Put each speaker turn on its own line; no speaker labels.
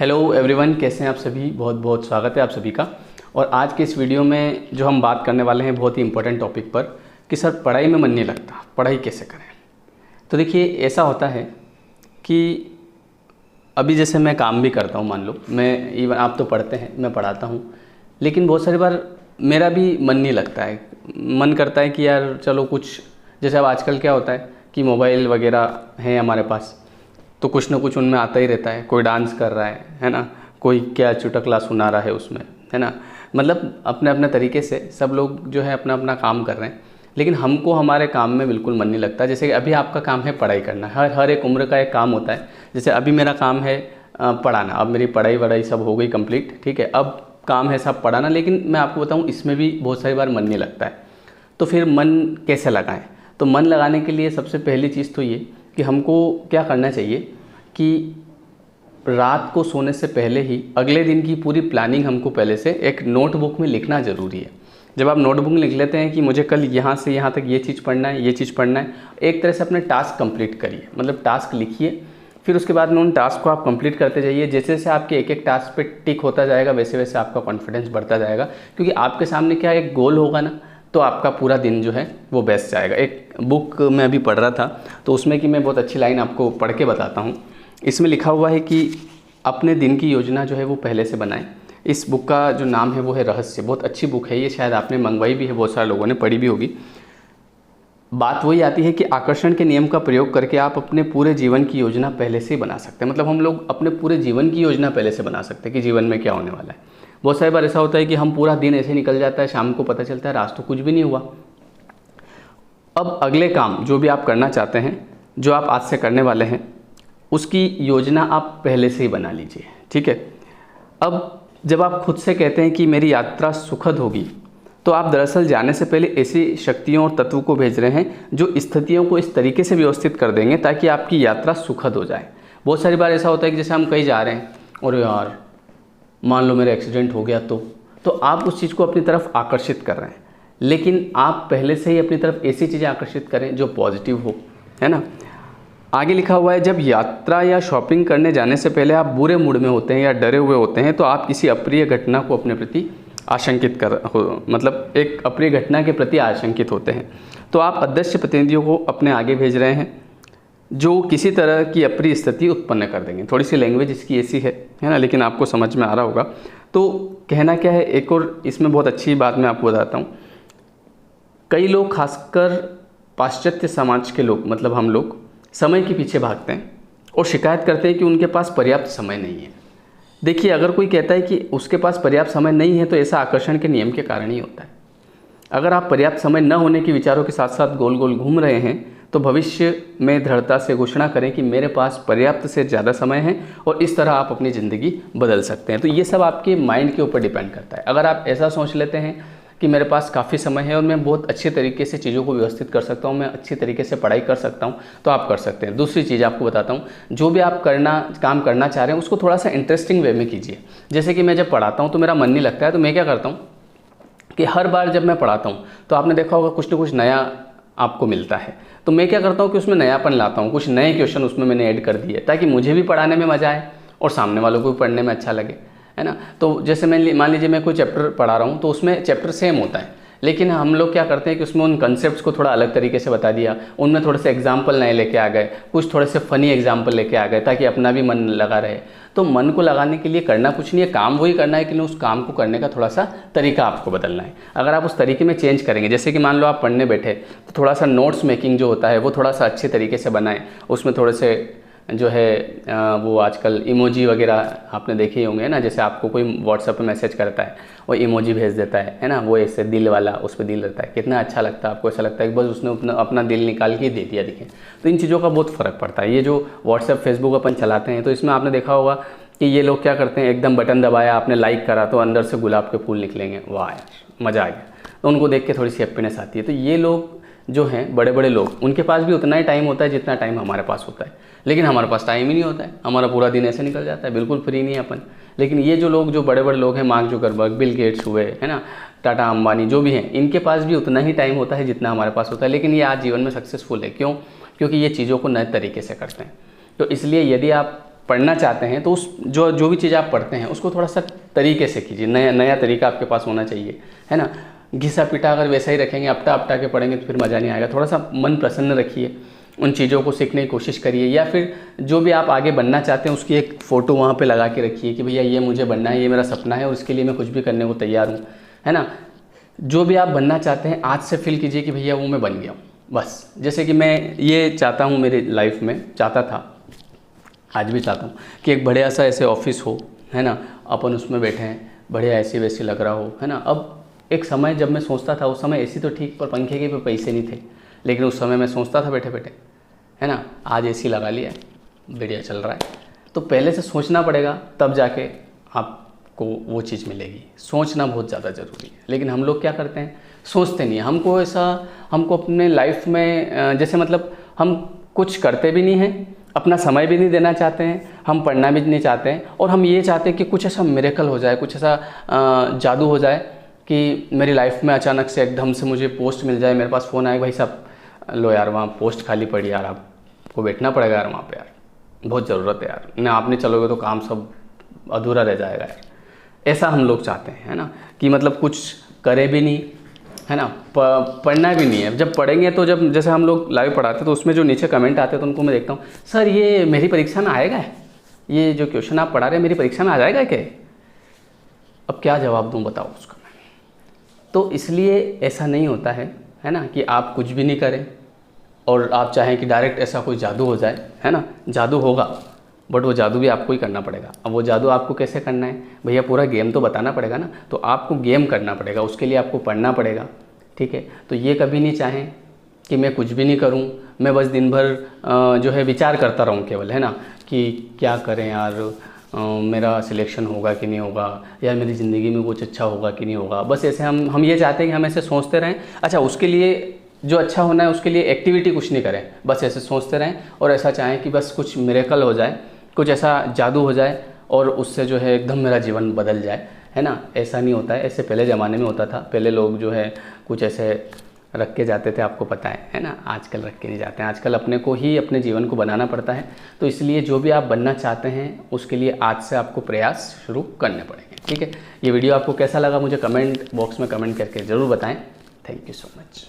Hello everyone, कैसे हैं आप सभी। बहुत बहुत स्वागत है आप सभी का। और आज के इस वीडियो में जो हम बात करने वाले हैं बहुत ही इम्पोर्टेंट टॉपिक पर कि सर पढ़ाई में मन नहीं लगता, पढ़ाई कैसे करें। तो देखिए, ऐसा होता है कि अभी जैसे मैं काम भी करता हूँ, मान लो मैं इवन आप तो पढ़ते हैं, मैं पढ़ाता हूँ, लेकिन बहुत सारी बार मेरा भी मन नहीं लगता है। मन करता है कि यार चलो कुछ, जैसे अब आजकल क्या होता है कि मोबाइल वगैरह हैं हमारे पास, तो कुछ ना कुछ उनमें आता ही रहता है। कोई डांस कर रहा है ना, कोई क्या चुटकुला सुना रहा है उसमें, है ना। मतलब अपने अपने तरीके से सब लोग जो है अपना अपना काम कर रहे हैं, लेकिन हमको हमारे काम में बिल्कुल मन नहीं लगता। जैसे कि अभी आपका काम है पढ़ाई करना, हर एक उम्र का एक काम होता है। जैसे अभी मेरा काम है पढ़ाना, अब मेरी पढ़ाई वढ़ाई सब हो गई कंप्लीट, ठीक है। अब काम है सब पढ़ाना, लेकिन मैं आपको बताऊँ इसमें भी बहुत सारी बार मन नहीं लगता है। तो फिर मन कैसे लगाएं? तो मन लगाने के लिए सबसे पहली चीज़ तो ये कि हमको क्या करना चाहिए कि रात को सोने से पहले ही अगले दिन की पूरी प्लानिंग हमको पहले से एक नोटबुक में लिखना ज़रूरी है। जब आप नोटबुक में लिख लेते हैं कि मुझे कल यहाँ से यहाँ तक ये चीज़ पढ़ना है, ये चीज़ पढ़ना है, एक तरह से अपने टास्क कंप्लीट करिए। मतलब टास्क लिखिए, फिर उसके बाद में उन टास्क को आप कंप्लीट करते जाइए। जैसे जैसे आपके एक एक टास्क पे टिक होता जाएगा, वैसे वैसे आपका कॉन्फिडेंस बढ़ता जाएगा, क्योंकि आपके सामने क्या एक गोल होगा ना, तो आपका पूरा दिन जो है वो बेस्ट जाएगा। एक बुक मैं अभी पढ़ रहा था, तो उसमें कि मैं बहुत अच्छी लाइन आपको पढ़ के बताता हूँ। इसमें लिखा हुआ है कि अपने दिन की योजना जो है वो पहले से बनाएं। इस बुक का जो नाम है वो है रहस्य। बहुत अच्छी बुक है ये, शायद आपने मंगवाई भी है, बहुत सारे लोगों ने पढ़ी भी होगी। बात वही आती है कि आकर्षण के नियम का प्रयोग करके आप अपने पूरे जीवन की योजना पहले से ही बना सकते हैं। मतलब हम लोग अपने पूरे जीवन की योजना पहले से बना सकते हैं कि जीवन में क्या होने वाला है। बहुत सारी बार ऐसा होता है कि हम पूरा दिन ऐसे निकल जाता है, शाम को पता चलता है रात तो कुछ भी नहीं हुआ। अब अगले काम जो भी आप करना चाहते हैं, जो आप आज से करने वाले हैं, उसकी योजना आप पहले से ही बना लीजिए, ठीक है। अब जब आप खुद से कहते हैं कि मेरी यात्रा सुखद होगी, तो आप दरअसल जाने से पहले ऐसी शक्तियों और तत्वों को भेज रहे हैं जो स्थितियों को इस तरीके से व्यवस्थित कर देंगे ताकि आपकी यात्रा सुखद हो जाए। बहुत सारी बार ऐसा होता है कि जैसे हम कहीं जा रहे हैं और यार मान लो मेरा एक्सीडेंट हो गया, तो आप उस चीज़ को अपनी तरफ आकर्षित कर रहे हैं, लेकिन आप पहले से ही अपनी तरफ ऐसी चीज़ें आकर्षित करें जो पॉजिटिव हो, है ना। आगे लिखा हुआ है, जब यात्रा या शॉपिंग करने जाने से पहले आप बुरे मूड में होते हैं या डरे हुए होते हैं, तो आप किसी अप्रिय घटना को अपने प्रति आशंकित मतलब एक अप्रिय घटना के प्रति आशंकित होते हैं। तो आप अदृश्य प्रतिनिधियों को अपने आगे भेज रहे हैं जो किसी तरह की अप्रिय स्थिति उत्पन्न कर देंगे। थोड़ी सी लैंग्वेज इसकी ऐसी है ना, लेकिन आपको समझ में आ रहा होगा। तो कहना क्या है, एक और इसमें बहुत अच्छी बात मैं आपको बताता हूँ। कई लोग, खासकर पाश्चात्य समाज के लोग, मतलब हम लोग समय के पीछे भागते हैं और शिकायत करते हैं कि उनके पास पर्याप्त समय नहीं है। देखिए, अगर कोई कहता है कि उसके पास पर्याप्त समय नहीं है, तो ऐसा आकर्षण के नियम के कारण ही होता है। अगर आप पर्याप्त समय न होने के विचारों के साथ साथ गोल गोल घूम रहे हैं, तो भविष्य में दृढ़ता से घोषणा करें कि मेरे पास पर्याप्त से ज़्यादा समय है, और इस तरह आप अपनी ज़िंदगी बदल सकते हैं। तो ये सब आपके माइंड के ऊपर डिपेंड करता है। अगर आप ऐसा सोच लेते हैं कि मेरे पास काफ़ी समय है और मैं बहुत अच्छे तरीके से चीज़ों को व्यवस्थित कर सकता हूँ, मैं अच्छी तरीके से पढ़ाई कर सकता हूँ, तो आप कर सकते हैं। दूसरी चीज़ आपको बताता हूँ, जो भी आप काम करना चाह रहे हैं उसको थोड़ा सा इंटरेस्टिंग वे में कीजिए। जैसे कि मैं जब पढ़ाता हूँ तो मेरा मन नहीं लगता है, तो मैं क्या करता हूँ कि हर बार जब मैं पढ़ाता हूँ तो आपने देखा होगा कुछ ना कुछ नया आपको मिलता है। तो मैं क्या करता हूँ कि उसमें नयापन लाता हूँ, कुछ नए क्वेश्चन उसमें मैंने ऐड कर दिए ताकि मुझे भी पढ़ाने में मज़ा आए और सामने वालों को भी पढ़ने में अच्छा लगे, है ना। तो जैसे मैं मान लीजिए मैं कोई चैप्टर पढ़ा रहा हूँ, तो उसमें चैप्टर सेम होता है, लेकिन हम लोग क्या करते हैं कि उसमें उन कंसेप्ट्स को थोड़ा अलग तरीके से बता दिया, उनमें थोड़े से एग्जाम्पल नए लेके आ गए, कुछ थोड़े से फ़नी एग्जाम्पल लेके आ गए ताकि अपना भी मन लगा रहे। तो मन को लगाने के लिए करना कुछ नहीं है, काम वही करना है कि उस काम को करने का थोड़ा सा तरीका आपको बदलना है। अगर आप उस तरीके में चेंज करेंगे, जैसे कि मान लो आप पढ़ने बैठे, तो थोड़ा सा नोट्स मेकिंग जो होता है वो थोड़ा सा अच्छे तरीके से बनाएं। उसमें थोड़े से जो है वो आजकल इमोजी वगैरह आपने देखे ही होंगे ना, जैसे आपको कोई व्हाट्सएप पे मैसेज करता है, वो इमोजी भेज देता है ना, वो ऐसे दिल वाला, उस पर दिल रहता है, कितना अच्छा लगता है आपको। ऐसा लगता है कि बस उसने अपना दिल निकाल के ही दे दिया, देखिए। तो इन चीज़ों का बहुत फ़र्क पड़ता है। ये जो व्हाट्सएप फेसबुक अपन चलाते हैं, तो इसमें आपने देखा होगा कि ये लोग क्या करते हैं, एकदम बटन दबाया, आपने लाइक करा तो अंदर से गुलाब के फूल निकलेंगे, वाह यार मज़ा आ गया। तो उनको देख के थोड़ी सी हैप्पीनेस आती है। तो ये लोग जो हैं बड़े बड़े लोग, उनके पास भी उतना ही टाइम होता है जितना टाइम हमारे पास होता है, लेकिन हमारे पास टाइम ही नहीं होता है। हमारा पूरा दिन ऐसे निकल जाता है, बिल्कुल फ्री नहीं है अपन। लेकिन ये जो लोग, जो बड़े बड़े लोग हैं, मार्क जुकरबर्ग, बिल गेट्स हुए, है ना, टाटा अंबानी, जो भी हैं, इनके पास भी उतना ही टाइम होता है जितना हमारे पास होता है, लेकिन ये आज जीवन में सक्सेसफुल है। क्यों? क्योंकि ये चीज़ों को नए तरीके से करते हैं। तो इसलिए यदि आप पढ़ना चाहते हैं तो उस जो भी चीज़ आप पढ़ते हैं उसको थोड़ा सा तरीके से कीजिए, नया तरीका आपके पास होना चाहिए, है ना। घिसा पिटा अगर वैसा ही रखेंगे, अपटा के पढ़ेंगे तो फिर मज़ा नहीं आएगा। थोड़ा सा मन प्रसन्न रखिए, उन चीज़ों को सीखने की कोशिश करिए, या फिर जो भी आप आगे बनना चाहते हैं उसकी एक फ़ोटो वहाँ पे लगा के रखिए कि भैया ये मुझे बनना है, ये मेरा सपना है और इसके लिए मैं कुछ भी करने को तैयार हूँ, है ना। जो भी आप बनना चाहते हैं आज से फील कीजिए कि भैया वो मैं बन गया हूँ बस। जैसे कि मैं ये चाहता हूँ मेरी लाइफ में, चाहता था, आज भी चाहता हूँ कि एक बढ़िया सा ऐसे ऑफिस हो, है ना, अपन उसमें बैठे हैं, बढ़िया ऐसी वैसी लग रहा हो, है ना। अब एक समय जब मैं सोचता था, उस समय एसी तो ठीक पर पंखे के भी पैसे नहीं थे, लेकिन उस समय मैं सोचता था बैठे बैठे, है ना, आज एसी लगा लिया है, बढ़िया चल रहा है। तो पहले से सोचना पड़ेगा, तब जाके आपको वो चीज़ मिलेगी। सोचना बहुत ज़्यादा ज़रूरी है, लेकिन हम लोग क्या करते हैं, सोचते नहीं। हमको अपने लाइफ में जैसे मतलब हम कुछ करते भी नहीं हैं, अपना समय भी नहीं देना चाहते हैं, हम पढ़ना भी नहीं चाहते हैं, और हम ये चाहते हैं कि कुछ ऐसा मिरेकल हो जाए, कुछ ऐसा जादू हो जाए कि मेरी लाइफ में अचानक से एकदम से मुझे पोस्ट मिल जाए, मेरे पास फ़ोन आए, भाई साहब लो यार वहाँ पोस्ट खाली पड़ी यार, आपको बैठना पड़ेगा यार वहाँ पे यार, बहुत ज़रूरत है यार, ना आप नहीं चलोगे तो काम सब अधूरा रह जाएगा यार। ऐसा हम लोग चाहते हैं, है ना, कि मतलब कुछ करे भी नहीं, है ना, पढ़ना भी नहीं है। जब पढ़ेंगे तो जब जैसे हम लोग लाइव पढ़ाते तो उसमें जो नीचे कमेंट आते हैं तो उनको मैं देखता हूँ, सर ये मेरी परीक्षा में आएगा, ये जो क्वेश्चन आप पढ़ा रहे हैं मेरी परीक्षा में आ जाएगा क्या? अब क्या जवाब दूँ बताओ उसका मैं। तो इसलिए ऐसा नहीं होता है ना, कि आप कुछ भी नहीं करें और आप चाहें कि डायरेक्ट ऐसा कोई जादू हो जाए, है ना। जादू होगा बट वो जादू भी आपको ही करना पड़ेगा। अब वो जादू आपको कैसे करना है भैया, पूरा गेम तो बताना पड़ेगा ना, तो आपको गेम करना पड़ेगा, उसके लिए आपको पढ़ना पड़ेगा, ठीक है। तो ये कभी नहीं चाहें कि मैं कुछ भी नहीं करूं, मैं बस दिन भर जो है विचार करता रहूं केवल, है ना, कि क्या करें यार, मेरा सिलेक्शन होगा कि नहीं होगा, या मेरी ज़िंदगी में कुछ अच्छा होगा कि नहीं होगा। बस ऐसे हम ये चाहते हैं कि हम ऐसे सोचते रहें। अच्छा, उसके लिए जो अच्छा होना है उसके लिए एक्टिविटी कुछ नहीं करें, बस ऐसे सोचते रहें और ऐसा चाहें कि बस कुछ मिरेकल हो जाए, कुछ ऐसा जादू हो जाए और उससे जो है एकदम मेरा जीवन बदल जाए, है ना। ऐसा नहीं होता है, ऐसे पहले ज़माने में होता था। पहले लोग जो है कुछ ऐसे रख के जाते थे, आपको पता है ना। आजकल रख के नहीं जाते हैं, आजकल अपने को ही अपने जीवन को बनाना पड़ता है। तो इसलिए जो भी आप बनना चाहते हैं उसके लिए आज से आपको प्रयास शुरू करने पड़ेंगे, ठीक है। ये वीडियो आपको कैसा लगा मुझे कमेंट बॉक्स में कमेंट करके ज़रूर बताएँ। Thank you so much.